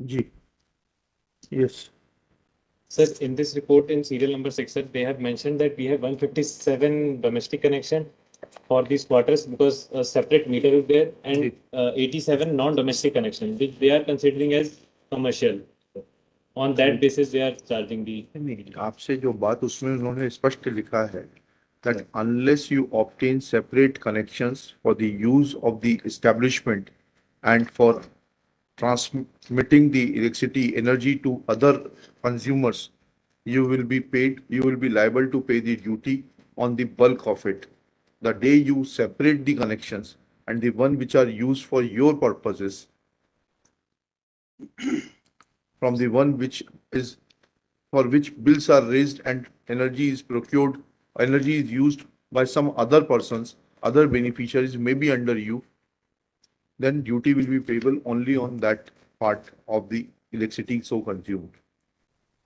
Ji, yes. Sir, in this report in serial number 6, sir, they have mentioned that we have 157 domestic connection for these quarters because a separate meter is there and 87 non-domestic connection, which they are considering as commercial. On that basis, they are charging the. नहीं, आपसे जो बात उसमें उन्होंने स्पष्ट लिखा है that unless you obtain separate connections for the use of the establishment and for transmitting the electricity energy to other consumers, you will be paid, you will be liable to pay the duty on the bulk of it. The day you separate the connections and the one which are used for your purposes from the one which is for which bills are raised and energy is procured, energy is used by some other persons, other beneficiaries may be under you, then duty will be payable only on that part of the electricity so consumed.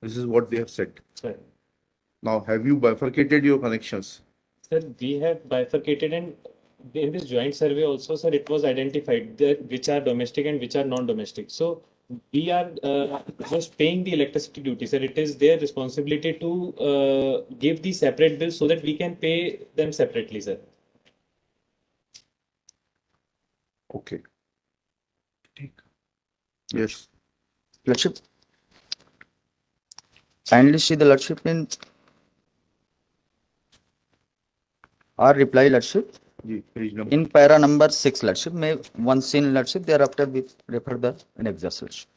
This is what they have said. Sir, Now, have you bifurcated your connections? sir, we have bifurcated and in this joint survey also, sir, it was identified that which are domestic and which are non-domestic. So we are just paying the electricity duty, sir. It is their responsibility to give the separate bills so that we can pay them separately, sir. Okay. Yes. Lordship, kindly see the Lordship in our reply, Lordship. जी, page number. In para number 6, Lordship, may one seen, Lordship, thereafter we refer the annexures, Lordship.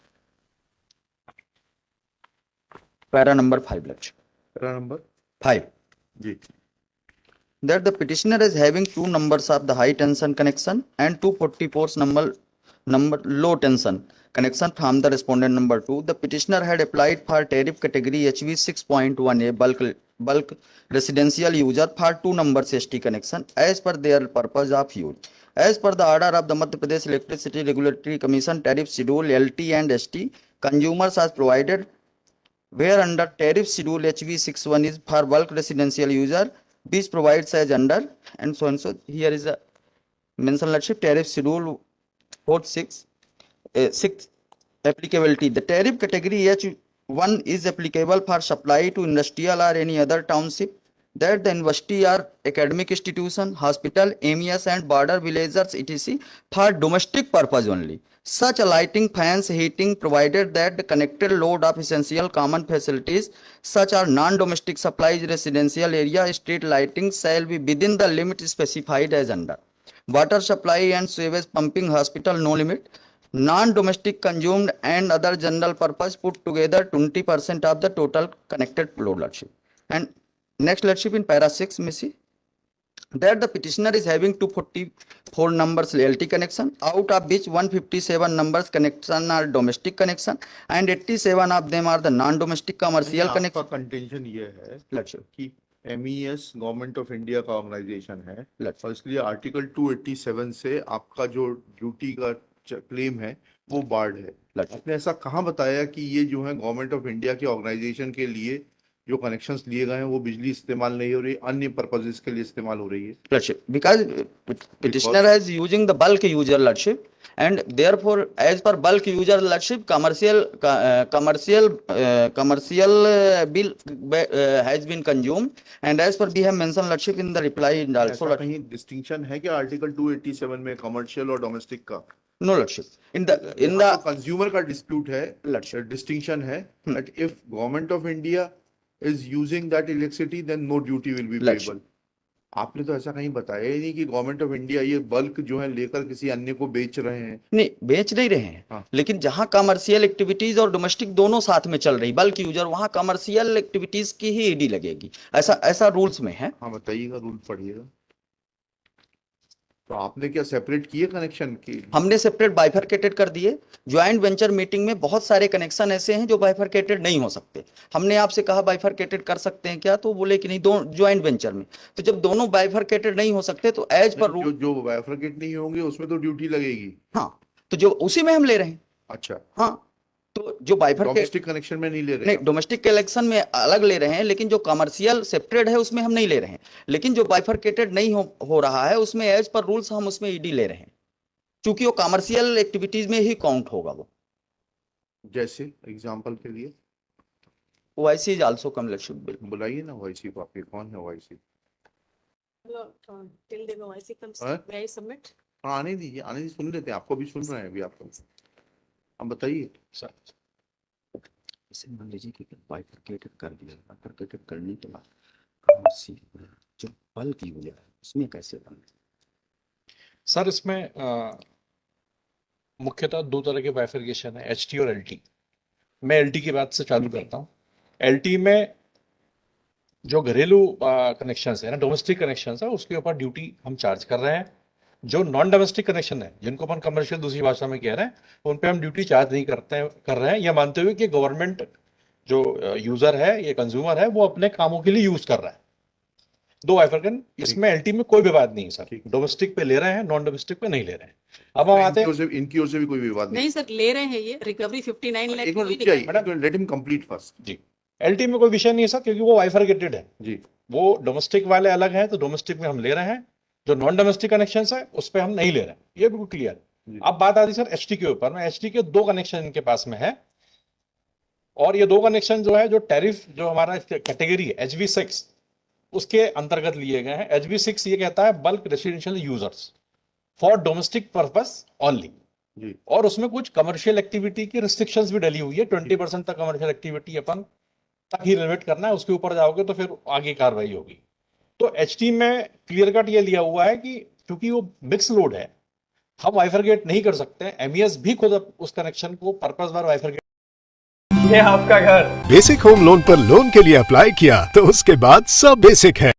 Para number 5, Lordship. Para number 5. जी. That the petitioner is having two numbers of the high tension connection and 244 number low tension connection from the respondent number 2. The petitioner had applied for tariff category HV 6.1A bulk residential user for two numbers ST connection as per their purpose of use. As per the order of the Madhya Pradesh Electricity Regulatory Commission tariff schedule LT and ST, consumers are provided where under tariff schedule HV61 is for bulk residential user, which provides as under and so and so. Here is a mention Lordship tariff schedule 46 6 applicability. The tariff category H1 is applicable for supply to industrial or any other township that the university or academic institution, hospital, MES and border villagers etc. for domestic purpose only. Such a lighting, fans, heating provided that the connected load of essential common facilities such as non-domestic supplies, residential area, street lighting shall be within the limit specified as under. Water supply and sewage pumping hospital no limit. Non-domestic consumed and other general purpose put together 20% of the total connected load, Lordship. And next, Lordship, in para 6, may see that the petitioner is having 244 numbers LT connection, out of which 157 numbers connection are domestic connection and 87 of them are the non-domestic commercial connection. आपका contention ये है Lordship. कि MES government of India का organisation है Lordship. और इसलिए article 287 से आपका जो ड्यूटी का क्लेम है वो बार्ड है. Lordship. आपने ऐसा कहाँ बताया कि ये जो है गवर्नमेंट ऑफ इंडिया के ऑर्गेनाइजेशन के लिए जो कनेक्शंस लिए गए हैं वो बिजली इस्तेमाल नहीं हो रही, अन्य पर्पसेस के लिए इस्तेमाल हो रही है? Lordship, because petitioner is using the bulk user, Lordship, and therefore as per bulk user, Lordship, commercial bill has been consumed, and as per we have mentioned, Lordship, in the reply and also, ऐसा कहीं distinction है कि article 287 में commercial और domestic का? no, Lordship, in the consumer का dispute है, Lordship. Distinction है that if government of India is using that electricity then no duty will be Lordship. payable. आपने तो ऐसा कहीं बताया ही नहीं कि गवर्नमेंट ऑफ इंडिया ये बल्क जो है लेकर किसी अन्य को बेच रहे हैं. नहीं बेच नहीं रहे हैं. हाँ. लेकिन जहां कमर्शियल एक्टिविटीज और डोमेस्टिक दोनों साथ में चल रही बल्क यूजर वहां कमर्शियल एक्टिविटीज की ही ईडी लगेगी, ऐसा रूल्स में है. हाँ बताइएगा, रूल पढ़िएगा. तो आपने क्या सेपरेट किए कनेक्शन की? हमने सेपरेट बाइफरकेटेड कर दिए. ज्वाइंट वेंचर मीटिंग में बहुत सारे कनेक्शन ऐसे हैं जो बाइफरकेटेड नहीं हो सकते. हमने आपसे कहा बाइफरकेटेड कर सकते हैं क्या, तो बोले कि नहीं, दो ज्वाइंट वेंचर में. तो जब दोनों बाइफरकेटेड नहीं हो सकते तो एज पर रूल जो बाइफरकेट नहीं होंगे उसमें तो ड्यूटी लगेगी. हाँ, तो जो उसी में हम ले रहे हैं. अच्छा. हाँ, तो जो बाइफरकेट डोमेस्टिक कनेक्शन में नहीं ले रहे? नहीं, डोमेस्टिक कलेक्शन में अलग ले रहे हैं, लेकिन जो कमर्शियल सेपरेट है उसमें हम नहीं ले रहे हैं. लेकिन जो बाइफरकेटेड नहीं हो रहा है उसमें एज पर रूल्स हम उसमें ईडी ले रहे हैं, क्योंकि वो कमर्शियल एक्टिविटीज में ही काउंट होगा वो. जैसे एग्जाम्पल के लिए OIC is also commutable. बुलाइए ना OIC को, आपके कौन है OIC? Till the OIC comes, Huh? may I submit? हाँ, आने दीजिए, आने दीजिए, सुन लेते हैं, आपको भी सुन रहे हैं अभी आपको। आप बताइए। इसे मान लीजिए कि बाइफरकेटेड कर दिया, बाइफरकेटेड करने के बाद कौन-सी जो बल्क यूरिया है उसमें कैसे बने? सर इसमें मुख्यतः दो तरह के बाइफरकेशन है, HT और LT। मैं LT की बात से चालू करता हूँ। LT में जो घरेलू कनेक्शन है ना, डोमेस्टिक कनेक्शन है, उसके ऊपर ड्यूटी हम चार्ज कर रहे हैं। जो नॉन डोमेस्टिक कनेक्शन है, जिनको अपन कमर्शियल दूसरी भाषा में कह रहे हैं, उन पे हम ड्यूटी चार्ज नहीं कर रहे हैं, यह मानते हुए कि गवर्नमेंट जो यूजर है, ये कंज्यूमर है, वो अपने कामों के लिए यूज कर रहा है। दो बाइफरकेशन, इसमें LT में कोई विवाद नहीं है सर। ठीक। डोमेस्टिक पे ले रहे हैं, नॉन डोमेस्टिक पे नहीं ले रहे हैं। अब हम आते हैं, इनकी ओर से भी कोई विवाद नहीं। नहीं सर, ले रहे हैं ये रिकवरी 59 लाख एक मिनट की रुक जाइए, madam. Let him complete first. जी LT में कोई विषय नहीं है सर, क्योंकि वो बाइफरकेटेड है। जी, वो डोमेस्टिक वाले अलग हैं, तो डोमेस्टिक में हम ले रहे हैं। जो नॉन डोमेस्टिक कनेक्शन है, उस पर हम नहीं ले रहे हैं, ये बिल्कुल क्लियर। जी। अब बात आती है सर HT के ऊपर में। HT के दो कनेक्शन इनके पास में है, और ये दो कनेक्शन जो है, जो टैरिफ जो हमारा कैटेगरी है HV6, उसके अंतर्गत लिए गए हैं। HV6 ये कहता है bulk residential users for domestic purpose only, जी, और उसमें कुछ कमर्शियल एक्टिविटी की रिस्ट्रिक्शंस भी डली हुई है। 20% तक कमर्शियल एक्टिविटी अपन तक ही लिमिट करना है, उसके ऊपर जाओगे तो फिर आगे कार्रवाई होगी। तो HT में क्लियर कट ये लिया हुआ है कि क्योंकि वो मिक्स लोड है, हम बाइफरकेट नहीं कर सकते। MES भी खुद उस कनेक्शन को पर्पस बार बाइफरकेट। ये आपका घर। बेसिक होम लोन पर लोन के लिए अप्लाई किया तो उसके बाद सब बेसिक है।